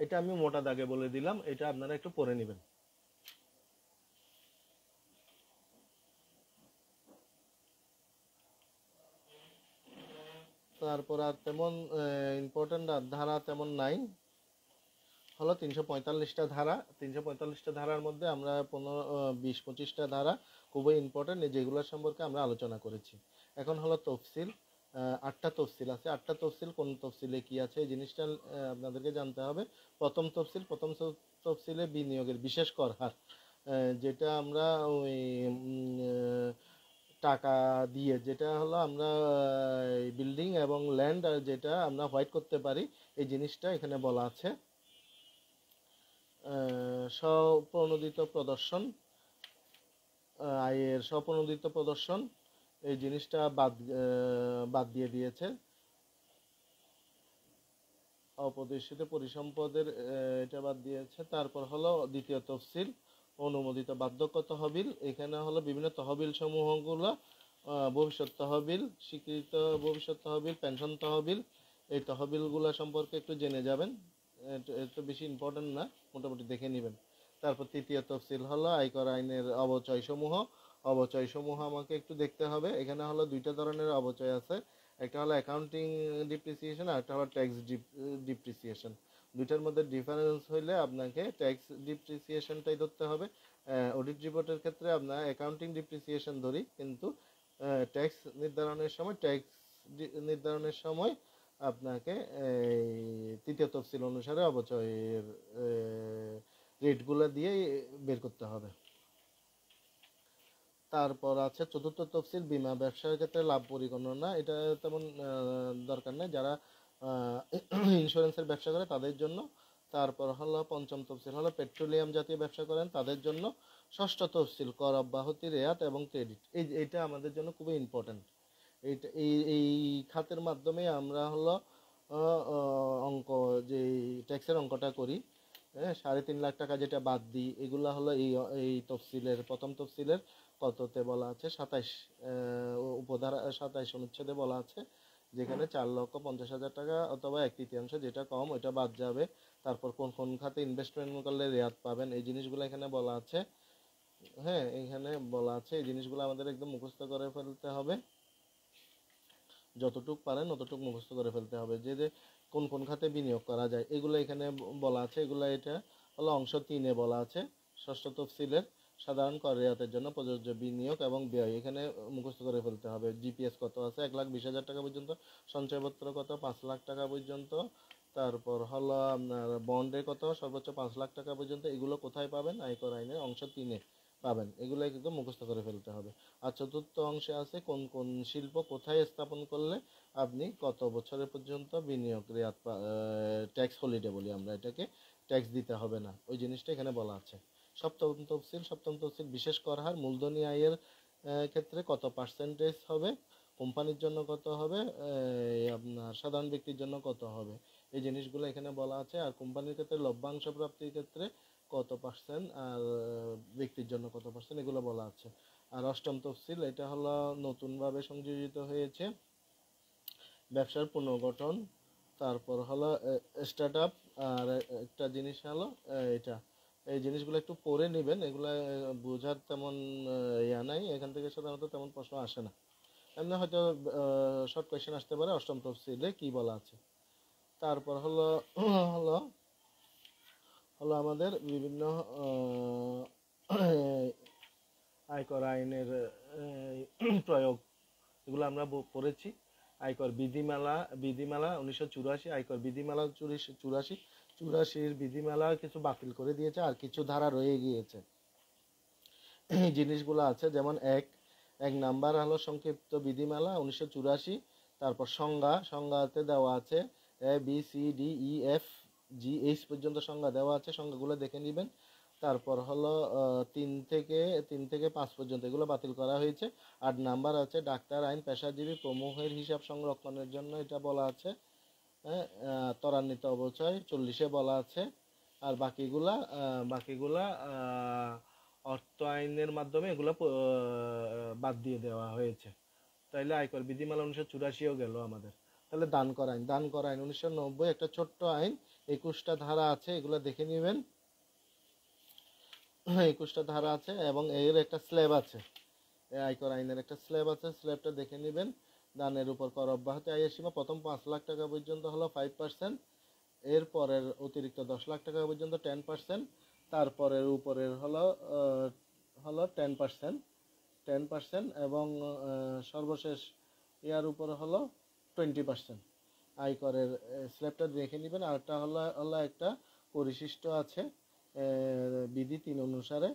এটা আমি মোটা দাগে বলে দিলাম, এটা আপনারা একটু পড়ে নেবেন। তারপর আর তেমন ইম্পর্টেন্ট ধারা তেমন নাই, হলো 345টা ধারা। 345টা ধারার মধ্যে আমরা 20-25টা ধারা খুবই ইম্পর্টেন্ট, যেগুলোর সম্পর্কে আমরা আলোচনা করেছি। এখন হলো তফসিল, 8টা তফসিল আছে। 8টা তফসিল কোন তফসিলে কি আছে এই জিনিসটা আপনাদেরকে জানতে হবে। প্রথম তফসিলে বিনিয়োগের বিশেষ কর হার, যেটা আমরা ওই টাকা দিয়ে যেটা হলো আমরা বিল্ডিং এবং ল্যান্ড যেটা আমরা হোয়াইট করতে পারি, এই জিনিসটা এখানে বলা আছে। স্বপ্রণোদিত প্রদর্শন, আয়ের স্বপ্রণোদিত প্রদর্শন, এই জিনিসটা বাদ দিয়ে দিয়েছে। অপ্রদর্শিত পরিসম্পদের এটা বাদ দিয়েছে। তারপর হলো দ্বিতীয় তফসিল, অনুমোদিত বার্ধক্য তহবিল। এখানে হলো বিভিন্ন তহবিল সমূহগুলো, ভবিষ্যৎ তহবিল, স্বীকৃত ভবিষ্যৎ তহবিল, পেনশন তহবিল, এই তহবিলগুলো সম্পর্কে একটু জেনে যাবেন। এটা বেশি ইম্পর্টেন্ট না, মোটামুটি দেখে নেবেন। তারপর তৃতীয় তফসিল হলো আয়কর আইনের অবচয় সমূহ আমাকে একটু দেখতে হবে। এখানে হলো 2টা ধরনের অবচয় আছে, একটা হলো অ্যাকাউন্টিং ডিপ্রিসিয়েশন আর একটা হলো ট্যাক্স ডিপ্রিসিয়েশন। দুইটার মধ্যে ডিফারেন্স হইলে আপনাকে ট্যাক্স ডিপ্রিসিয়েশনটাই ধরতে হবে। অডিট রিপোর্টের ক্ষেত্রে আপনার অ্যাকাউন্টিং ডিপ্রিসিয়েশন ধরি, কিন্তু ট্যাক্স নির্ধারণের সময় আপনাকে তৃতীয় তফসিল অনুসারে অবচয়ের রেটগুলো দিয়ে বের করতে হবে। তারপর আছে চতুর্থ তফসিল, বীমা ব্যবসার ক্ষেত্রে লাভ পরিগণনা। এটা তেমন দরকার নেই, যারা ইন্স্যুরেন্সের ব্যবসা করে তাদের জন্য। তারপর হলো পঞ্চম তফসিল হলো পেট্রোলিয়াম জাতীয় ব্যবসা করেন তাদের জন্য। ষষ্ঠ তফসিল কর অব্যাহতি, রেয়াত এবং ক্রেডিট। এইটা আমাদের জন্য খুবই ইম্পর্টেন্ট। এইটা এই খাতের মাধ্যমে আমরা হলো অঙ্ক, যে ট্যাক্সের অঙ্কটা করি, 3.5 লাখ টাকা যেটা বাদ দিই, এগুলা হলো এই তফসিলের প্রথম তফসিলের কততে বলা আছে, 27 উপধারা 27 অনুচ্ছেদে বলা আছে, যেখানে 4,50,000 টাকা অথবা 1/3 যেটা কম ওইটা বাদ যাবে। তারপর কোন কোন খাতে ইনভেস্টমেন্ট করলে রেয়াত পাবেন, এই জিনিসগুলো এখানে বলা আছে। হ্যাঁ, এখানে বলা আছে, এই জিনিসগুলো আমাদের একদম মুখস্থ করে ফেলতে হবে, যতটুক পারেন অতটুক মুখস্থ করে ফেলতে হবে। যে কোন কোন খাতে বিনিয়োগ করা যায় এগুলো এখানে বলা আছে। এগুলো এটা হলো অংশ 3-এ বলা আছে ষষ্ঠ তফসিলের সাধারণ কর রেয়াতের জন্য প্রযোজ্য বিনিয়োগ এবং ব্যয়, এখানে মুখস্থ করে ফেলতে হবে। জিপিএস কত আছে, 1,20,000 টাকা পর্যন্ত, সঞ্চয়পত্র কত, 5 লাখ টাকা পর্যন্ত। তারপর হলো আপনার বন্ডে কত, সর্বোচ্চ 5 লাখ টাকা পর্যন্ত। এগুলো কোথায় পাবেন? আয়কর আইনের অংশ 3-এ পাবেন। এগুলো একদম মুখস্থ করে ফেলতে হবে। আর চতুর্থ অংশে আছে কোন কোন শিল্প কোথায় স্থাপন করলে আপনি কত বছরের পর্যন্ত বিনিয়োগ রেয়াত, ট্যাক্স হলিডে বলি আমরা এটাকে, ট্যাক্স দিতে হবে না, ওই জিনিসটা এখানে বলা আছে। সপ্তম তফসিল বিশেষ কর হার, মূলধনী আয়ের ক্ষেত্রে কত পার্সেন্টেজ হবে, কোম্পানির জন্য কত হবে, আপনার সাধারণ ব্যক্তির জন্য কত হবে, এই জিনিসগুলো এখানে বলা আছে। আর কোম্পানির ক্ষেত্রে লভ্যাংশ প্রাপ্তির ক্ষেত্রে কত পার্সেন্ট আর ব্যক্তির জন্য কত পার্সেন্ট, এগুলো বলা আছে। আর অষ্টম তফসিল, এটা হলো নতুনভাবে সংযোজিত হয়েছে, ব্যবসার পুনর্গঠন। তারপর হলো স্টার্ট আপ। আর একটা জিনিস হলো এটা, এই জিনিসগুলো একটু পড়ে নেবেন, এগুলো বোঝার তেমন ইয়া নাই, এখান থেকে সাধারণত তেমন প্রশ্ন আসে না, এমনি হয়তো শর্ট কোয়েশ্চেন আসতে পারে অষ্টম তফসিলে কি বলা আছে। তারপর হলো হলো হলো আমাদের বিভিন্ন আয়কর আইনের প্রয়োগ, এগুলো আমরা পড়েছি। আয়কর বিধিমালা 1984, আয়কর বিধিমালা 84, 84 বিধিমালা কিছু বাতিল করে দিয়েছে, আর কিছু ধারা রয়ে গিয়েছে। এই জিনিসগুলো আছে, যেমন এক নাম্বার হলো সংক্ষিপ্ত বিধিমালা 1984। তারপর সংজ্ঞাতে দেওয়া আছে ABCDEFGH পর্যন্ত সংজ্ঞা দেওয়া আছে, সংজ্ঞাগুলো দেখে নেবেন। তারপর হলো 3 থেকে 5 পর্যন্ত এগুলো বাতিল করা হয়েছে। 8 নাম্বার আছে ডাক্তার আইন পেশাজীবী প্রমুখের হিসাব সংরক্ষণের জন্য, এটা বলা আছে। ত্বরান্বিত অবচয় 40-এ বলা আছে। আর বাকিগুলা অর্থ আইনের মাধ্যমে এগুলো বাদ দিয়ে দেওয়া হয়েছে। তাইলে আয়কর বিধিমালা 1984ও গেল আমাদের। তাহলে দান করা আইন 1990, একটা ছোট্ট আইন, 21টা ধারা আছে, এগুলো দেখে নেবেন। 21টা ধারা আছে এবং এর একটা স্ল্যাব আছে, আয়কর আইনের একটা স্ল্যাব আছে, স্ল্যাবটা দেখে নেবেন। দানের উপর কর অব্যাহতি আয়ের সীমা প্রথম 5 লাখ টাকা পর্যন্ত হলো 5%, এর পরের অতিরিক্ত 10 লাখ টাকা পর্যন্ত 10%, তারপরের উপরের হলো 10%, এবং সর্বশেষ ইয়ার উপর হলো 20%। আয়করের স্ল্যাবটা দেখে নেবেন। আর একটা হলো একটা পরিশিষ্ট আছে বিধি 3 অনুসারে।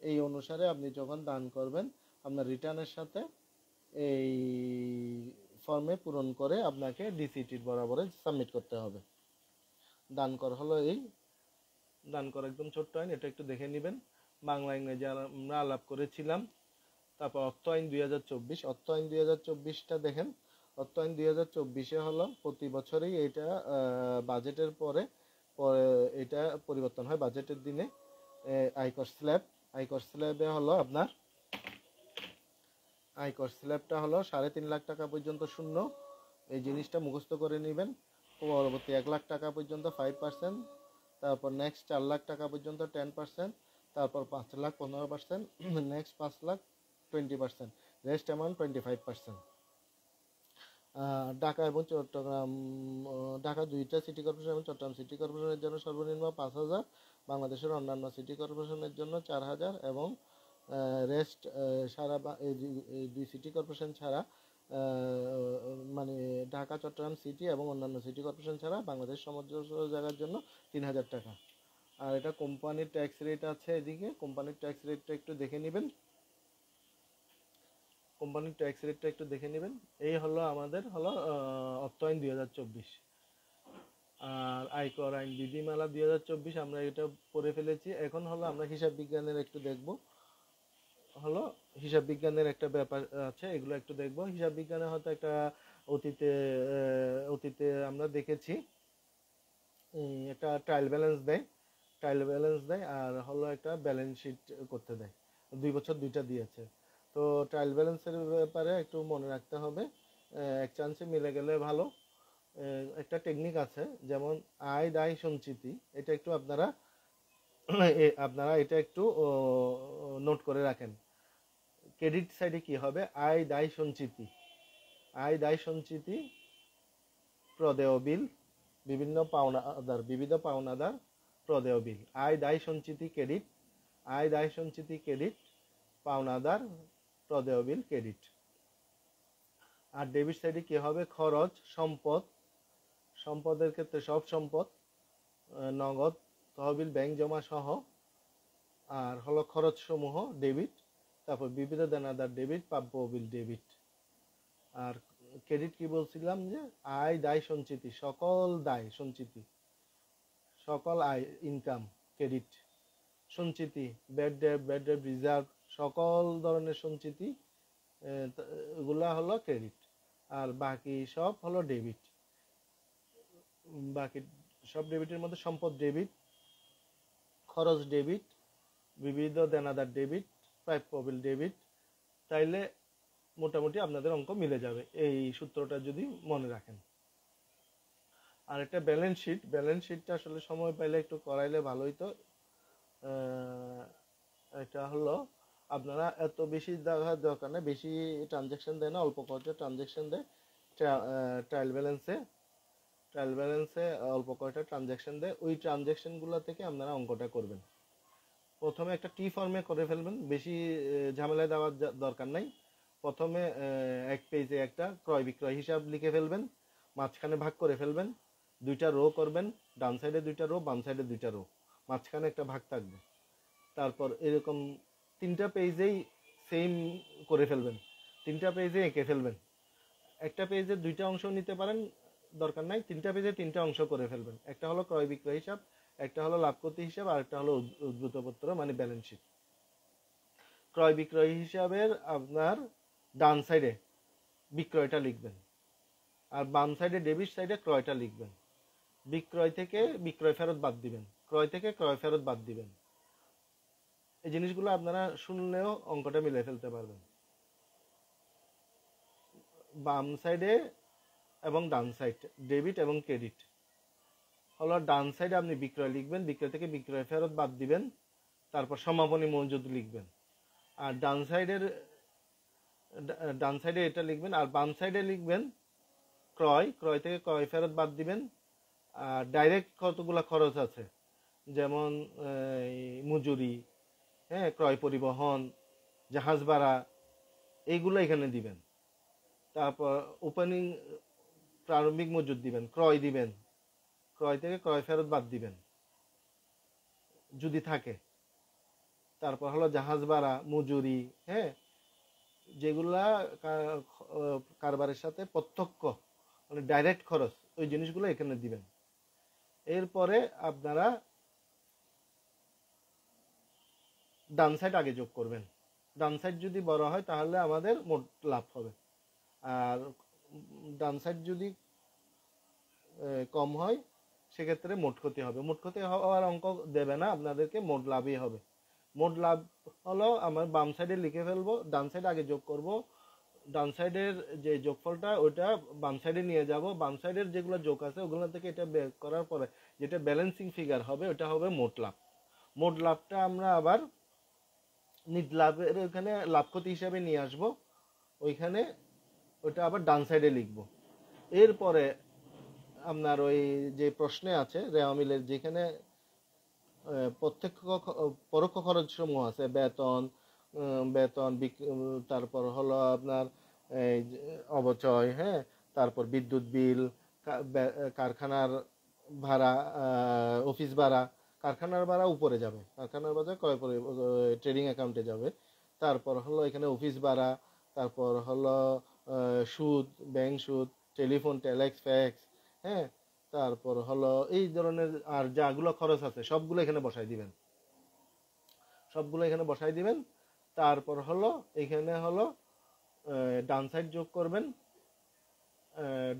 এই অনুসারে আপনি যখন দান করবেন, আপনার রিটার্নের সাথে এই ফর্মে পূরণ করে আপনাকে ডিসিটির বরাবরে সাবমিট করতে হবে। দান কর হলো দান কর একদম ছোট্ট আইন, এটা একটু দেখে নেবেন। বাংলা ইংরেজি আমরা আলাপ করেছিলাম। তারপর অর্থ আইন 2024, অর্থ আইন 2024টা দেখেন। অর্থ আইন 2024-এ হলো প্রতি বছরই এটা বাজেটের পরে এটা পরিবর্তন হয় বাজেটের দিনে। আয়কর স্ল্যাবে হলো আপনার আয়কর স্ল্যাবটা হলো 3.5 লাখ টাকা পর্যন্ত শূন্য, এই জিনিসটা মুখস্থ করে নেবেন। পরবর্তী 1 লাখ টাকা পর্যন্ত 5%, তারপর নেক্সট 4 লাখ টাকা পর্যন্ত 10%, তারপর 5 lakh 15%, next 5 lakh 20%, rest amount 25%। Dhaka এবং চট্টগ্রাম, ঢাকা 2টা সিটি কর্পোরেশন এবং চট্টগ্রাম সিটি কর্পোরেশনের জন্য সর্বনিম্ন 5,000, বাংলাদেশের অন্যান্য সিটি কর্পোরেশনের জন্য 4,000, এবং রেস্ট সারা এই 2 সিটি কর্পোরেশন ছাড়া, মানে ঢাকা, চট্টগ্রাম সিটি এবং অন্যান্য সিটি কর্পোরেশন ছাড়া বাংলাদেশ সমগ্র জায়গার জন্য 3,000 টাকা। আর এটা কোম্পানির ট্যাক্স রেট আছে, এদিকে কোম্পানির ট্যাক্স রেটটা একটু দেখে নেবেন। এই হলো আমাদের অর্থ আইন 2024। আর আয়কর আইন বিধিমালা 2024 আমরা এটা পড়ে ফেলেছি। এখন আমরা হিসাব বিজ্ঞানের একটু দেখব। হিসাব বিজ্ঞানের একটা ব্যাপার আছে, এগুলো একটু দেখব। হিসাব বিজ্ঞানে হয়তো একটা অতীতে আমরা দেখেছি, একটা ট্রায়াল ব্যালেন্স দেয় আর একটা ব্যালেন্স শিট করতে দেয়। 2 বছর 2টা দিয়েছে। তো ট্রায়াল ব্যালেন্সের ব্যাপারে একটু মনে রাখতে হবে, এক চান্সে মিলে গেলে ভালো। একটা টেকনিক আছে, যেমন আয় দায় সঞ্চিতি, এটা একটু আপনারা এটা একটু নোট করে রাখেন। ক্রেডিট সাইডে কি হবে? আয় দায় সঞ্চিতি, প্রদেয় বিল, বিভিন্ন পাওনাদার, প্রদেয় বিল। আয় দায় সঞ্চিতি ক্রেডিট, পাওনাদার, প্রদেয় বিল ক্রেডিট। আর ডেবিট সাইডে কি হবে? খরচ, সম্পদের ক্ষেত্রে সব সম্পদ, নগদ, তহবিল, ব্যাংক জমা সহ। আর খরচ সমূহ ডেবিট। তারপর বিবিধ দেনাদার ডেবিট, প্রাপ্য বিল ডেবিট। আর ক্রেডিট কি বলছিলাম? যে আয় দায় সঞ্চিতি, সকল দায় সঞ্চিতি, সকল আয় ইনকাম ক্রেডিট। সঞ্চিতি ব্যাড ডেট রিজার্ভ, সকল ধরনের সঞ্চিতি, এগুলা ক্রেডিট। আর বাকি সব ডেবিট। বাকি সব ডেবিটের মধ্যে সম্পদ ডেবিট, খরচ ডেবিট, বিবিধ দেনাদার ডেবিট, প্রাপ্য বিল ডেবিট। তাইলে মোটামুটি আপনাদের অঙ্ক মিলে যাবে, এই সূত্রটা যদি মনে রাখেন। আর একটা ব্যালেন্স শিটটা আসলে সময় পাইলে একটু করাইলে ভালো হইতো। এটা আপনারা এত বেশি দেখার দরকার নেই, বেশি ট্রানজ্যাকশন দেয় না, অল্প কয়টা ট্রানজ্যাকশন দেয় ট্রায়াল ব্যালেন্সে অল্প কয়টা ট্রানজ্যাকশন দেয়। ওই ট্রানজ্যাকশনগুলো থেকে আপনারা অঙ্কটা করবেন। প্রথমে একটা টি ফর্মে করে ফেলবেন, বেশি ঝামেলায় দেওয়ার দরকার নাই। প্রথমে 1 পেজে একটা ক্রয় বিক্রয় হিসাব লিখে ফেলবেন, মাঝখানে ভাগ করে ফেলবেন, দুইটা রো করবেন, ডান সাইডে দুইটা রো, বাম সাইডে দুইটা রো, মাঝখানে একটা ভাগ থাকবে। তারপর এরকম 3টা পেজেই সেম করে ফেলবেন, 3টা পেজে এঁকে ফেলবেন। একটা পেজে 2টা অংশ নিতে পারেন, দরকার নাই, 3টা পেজে 3টা অংশ করে ফেলবেন। একটা হলো ক্রয় বিক্রয় হিসাব, একটা হলো লাভ ক্ষতি হিসাব, আর একটা হলো উদ্ধৃতপত্র মানে ব্যালেন্স শিট। ক্রয় বিক্রয় হিসাবের আপনার ডান সাইডে বিক্রয়টা লিখবেন, আর বাম সাইডে ডেবিট সাইডে ক্রয়টা লিখবেন। বিক্রয় থেকে বিক্রয় ফেরত বাদ দিবেন, ক্রয় থেকে ক্রয় ফেরত বাদ দিবেন। এই জিনিসগুলো আপনারা শুনলেও অঙ্কটা মিলে ফেলতে পারবেন। বাম সাইডে এবং ডান সাইড ডেবিট এবং ক্রেডিট হলো, ডান সাইডে আপনি বিক্রয় লিখবেন, বিক্রয় থেকে বিক্রয় ফেরত বাদ দিবেন, তারপর সমাপনী মজুদ লিখবেন। আর ডান সাইডে এটা লিখবেন, আর বাম সাইডে লিখবেন ক্রয়, ক্রয় থেকে ক্রয় ফেরত বাদ দিবেন। আর ডাইরেক্ট কতগুলো খরচ আছে, যেমন মজুরি, হ্যাঁ, ক্রয় পরিবহন, জাহাজ ভাড়া, এইগুলো এখানে দিবেন। তারপর ওপেনিং প্রারম্ভিক মজুদ দিবেন, ক্রয় দিবেন, ক্রয় থেকে ক্রয় ফেরত বাদ দিবেন যদি থাকে। তারপর হলো জাহাজ ভাড়া, মজুরি, হ্যাঁ, যেগুলা কারবারের সাথে প্রত্যক্ষ মানে ডাইরেক্ট খরচ, ওই জিনিসগুলো এখানে দিবেন। এরপরে আপনারা ডান সাইড আগে যোগ করবেন। ডান সাইড যদি বড় হয় তাহলে আমাদের মোট লাভ হবে, আর ডান সাইড যদি কম হয় সেক্ষেত্রে মোট ক্ষতি হবে। মোট ক্ষতি হওয়ার অঙ্ক দেবে না আপনাদেরকে, মোট লাভই হবে। মোট লাভ হলো আমার বাম সাইডে লিখে ফেলবো, ডান সাইড আগে যোগ করব, ডান সাইডের যে যোগফলটা ওইটা বাম সাইডে নিয়ে যাব, বাম সাইডের যেগুলো যোগ আছে ওগুলো থেকে এটা বের করার পরে যেটা ব্যালেন্সিং ফিগার হবে ওটা হবে মোট লাভ। মোট লাভটা আমরা আবার নিট লাভের ওখানে লাভ ক্ষতি হিসাবে নিয়ে আসব, ওইখানে ওইটা আবার ডান সাইডে লিখব। এরপরে আপনার ওই যে প্রশ্নে আছে রেওয়া মিলের, যেখানে প্রত্যক্ষ পরোক্ষ খরচ সমূহ আছে, বেতন, তারপর হলো আপনার অবচয়, হ্যাঁ, তারপর বিদ্যুৎ বিল, কারখানার ভাড়া, অফিস ভাড়া। কারখানার ভাড়া উপরে যাবে, কারখানার ভাড়া ক্রয় করে ট্রেডিং অ্যাকাউন্টে যাবে। তারপর হলো এখানে অফিস ভাড়া, তারপর হলো সুদ, ব্যাংক সুদ, টেলিফোন, টেলেক্স, ফ্যাক্স, হ্যাঁ, তারপর হলো এই ধরনের আর যাগুলো খরচ আছে সবগুলো এখানে বসাই দিবেন, সবগুলো এখানে বসাই দিবেন। তারপর হলো এখানে হলো ডান সাইড যোগ করবেন,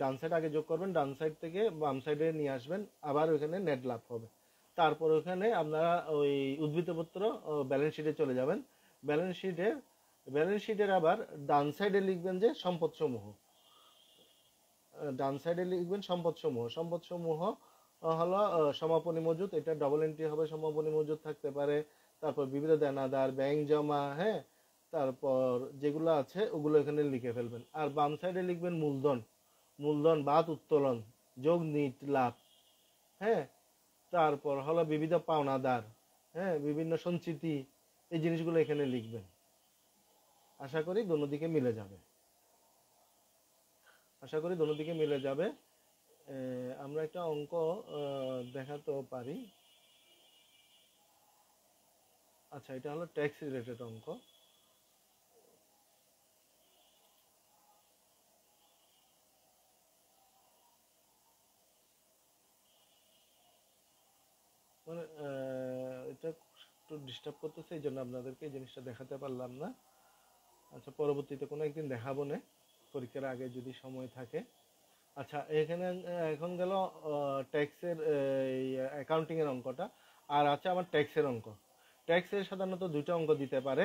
ডান সাইড আগে যোগ করবেন, ডান সাইড থেকে বাম সাইডে নিয়ে আসবেন, আবার ওইখানে নেট লাভ হবে। তারপর ওখানে আপনারা ওই উদ্ধৃতপত্র ব্যালেন্স শিটে চলে যাবেন। ব্যালেন্স শিটের আবার ডান সাইডে লিখবেন যে সম্পদ সমূহ, ডান সাইডে লিখবেন সম্পদ সমূহ হলো সমাপনী মজুদ, এটা ডবল এন্ট্রি হবে, সমাপনী মজুদ থাকতে পারে। তারপর বিবিধ দেনাদার, ব্যাংক জমা, হ্যাঁ, তারপর যেগুলো আছে ওগুলো এখানে লিখে ফেলবেন। আর বাম সাইডে লিখবেন মূলধন বাদ উত্তোলন যোগ নিট লাভ, হ্যাঁ, তারপর হলো বিবিধ পাওনাদার, হ্যাঁ, বিভিন্ন সঞ্চিতি, এই জিনিসগুলো এখানে লিখবেন। আশা করি দোনো দিকে মিলে যাবে, আশা করি দোনো দিকে মিলে যাবে। আমরা একটা অঙ্ক দেখাতেও পারি। আচ্ছা, এটা হলো ট্যাক্স রিলেটেড অঙ্ক। মানে এটা একটু ডিস্টার্ব করতেছে, এই জন্য আপনাদেরকে এই জিনিসটা দেখাতে পারলাম না। আচ্ছা, পরবর্তীতে কোনো একদিন দেখাবো না, পরীক্ষার আগে যদি সময় থাকে। আচ্ছা, এখানে এখন গেল ট্যাক্সের অ্যাকাউন্টিং এর অঙ্কটা, আর আছে আমার ট্যাক্সের অঙ্ক। ট্যাক্সের সাধারণত দুটো অঙ্ক দিতে পারে,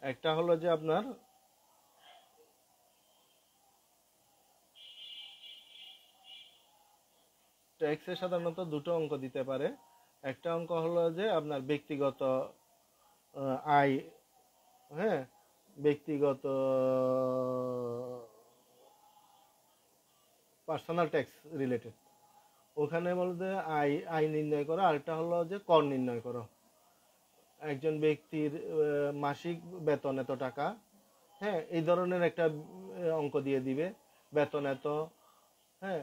একটা হলো যে আপনার ট্যাক্সের সাধারণত দুটো অঙ্ক দিতে পারে। একটা অঙ্ক হলো যে আপনার ব্যক্তিগত আয়, হ্যাঁ, ব্যক্তিগত পার্সোনাল ট্যাক্স রিলেটেড, ওখানে বলতে আয় নির্ণয় করো। আরেকটা হলো যে কর নির্ণয় করো। একজন ব্যক্তির মাসিক বেতন এত টাকা, হ্যাঁ, এই ধরনের একটা অঙ্ক দিয়ে দিবে। বেতন এত, হ্যাঁ।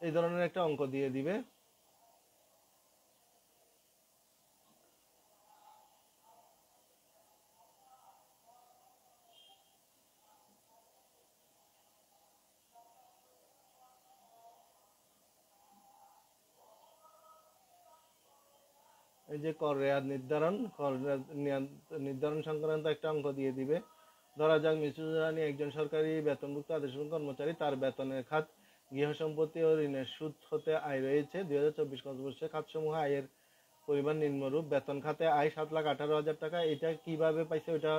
এই ধরনের একটা অঙ্ক দিয়ে দিবে। এই যে কর রেয়াত নির্ধারণ, নির্ধারণ সংক্রান্ত একটা অঙ্ক দিয়ে দিবে। ধরা যাক মিসেস রানী একজন সরকারি বেতনভুক্ত আদেশন কর্মচারী, তার বেতনের খাত গৃহ সম্পত্তি ও ঋণের সুদ হতে আয় রয়েছে। 2024 বর্ষে খাতসমূহ আয়ের পরিমাণ নিম্নরূপ: বেতন খাতে আয় 7,18,000 টাকা। এটা কিভাবে পাইছে ওটা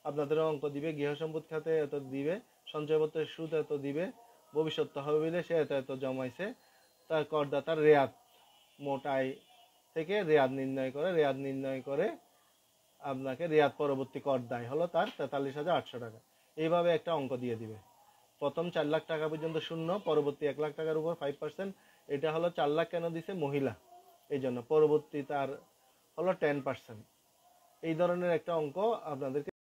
আপনাদের অঙ্ক দিবে। গৃহ সম্পদ খাতে এত দিবে, সঞ্চয়পত্রের সুদ এত দিবে, ভবিষ্যৎ তহবিলে সে এত এত জমাইছে। তার করদাতার রেয়াত, মোট আয় থেকে রেয়াত নির্ণয় করে আপনাকে রেয়াত পরবর্তী কর দায় হলো তার 43,800 টাকা। এইভাবে একটা অঙ্ক দিয়ে দিবে। প্রথম 4 লাখ টাকা পর্যন্ত শূন্য, পরবর্তী 1 লাখ টাকার উপর 5%। এটা হলো 4 লাখ কেন দিছে, মহিলা এই জন্য, পরবর্তী তার হলো 10%। এই ধরনের একটা অঙ্ক আপনাদেরকে